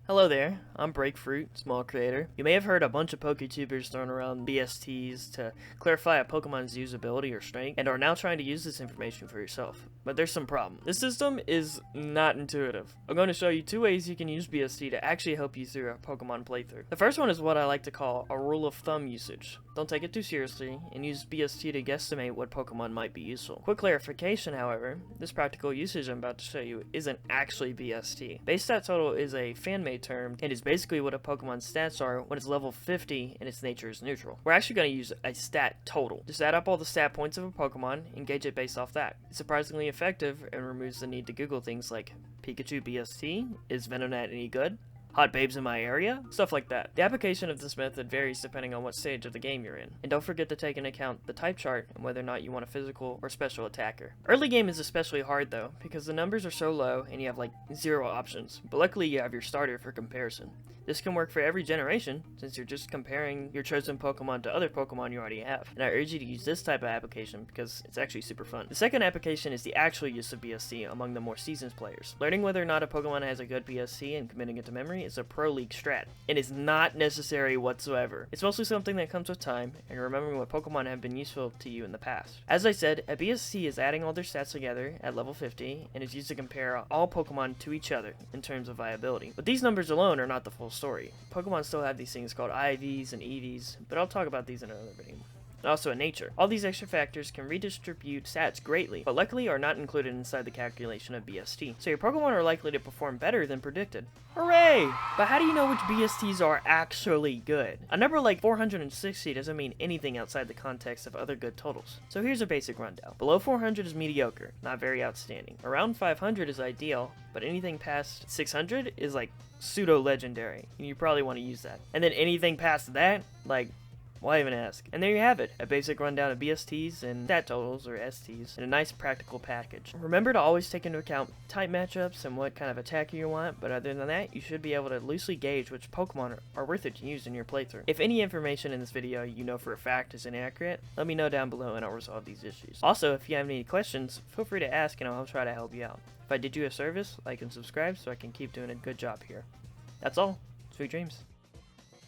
Hello there, I'm Breakfruit, small creator. You may have heard a bunch of PokeTubers throwing around BSTs to clarify a Pokemon's usability or strength, and are now trying to use this information for yourself. But there's some problem. This system is not intuitive. I'm going to show you two ways you can use BST to actually help you through a Pokemon playthrough. The first one is what I like to call a rule of thumb usage. Don't take it too seriously, and use BST to guesstimate what Pokemon might be useful. Quick clarification, however, this practical usage I'm about to show you isn't actually BST. Base stat total is a fan-made term and is basically what a Pokemon's stats are when it's level 50 and its nature is neutral. We're actually going to use a stat total. Just add up all the stat points of a Pokemon and gauge it based off that. It's surprisingly effective and removes the need to Google things like Pikachu BST, is Venonat any good? Hot babes in my area? Stuff like that. The application of this method varies depending on what stage of the game you're in. And don't forget to take into account the type chart and whether or not you want a physical or special attacker. Early game is especially hard though, because the numbers are so low and you have like 0 options, but luckily you have your starter for comparison. This can work for every generation, since you're just comparing your chosen Pokemon to other Pokemon you already have. And I urge you to use this type of application because it's actually super fun. The second application is the actual use of BST among the more seasoned players. Learning whether or not a Pokemon has a good BST and committing it to memory is a pro league strat. It is not necessary whatsoever. It's mostly something that comes with time and remembering what Pokemon have been useful to you in the past. As I said, a BST is adding all their stats together at level 50 and is used to compare all Pokemon to each other in terms of viability. But these numbers alone are not the full story. Pokemon still have these things called IVs and EVs, but I'll talk about these in another video. Also in nature. All these extra factors can redistribute stats greatly, but luckily are not included inside the calculation of BST. So your Pokemon are likely to perform better than predicted. Hooray! But how do you know which BSTs are actually good? A number like 460 doesn't mean anything outside the context of other good totals. So here's a basic rundown. Below 400 is mediocre, not very outstanding. Around 500 is ideal, but anything past 600 is like pseudo-legendary, and you probably want to use that. And then anything past that, like, why even ask? And there you have it, a basic rundown of BSTs and stat totals, or STs, in a nice practical package. Remember to always take into account type matchups and what kind of attacker you want, but other than that, you should be able to loosely gauge which Pokemon are worth it to use in your playthrough. If any information in this video you know for a fact is inaccurate, let me know down below and I'll resolve these issues. Also, if you have any questions, feel free to ask and I'll try to help you out. If I did you a service, like and subscribe so I can keep doing a good job here. That's all. Sweet dreams.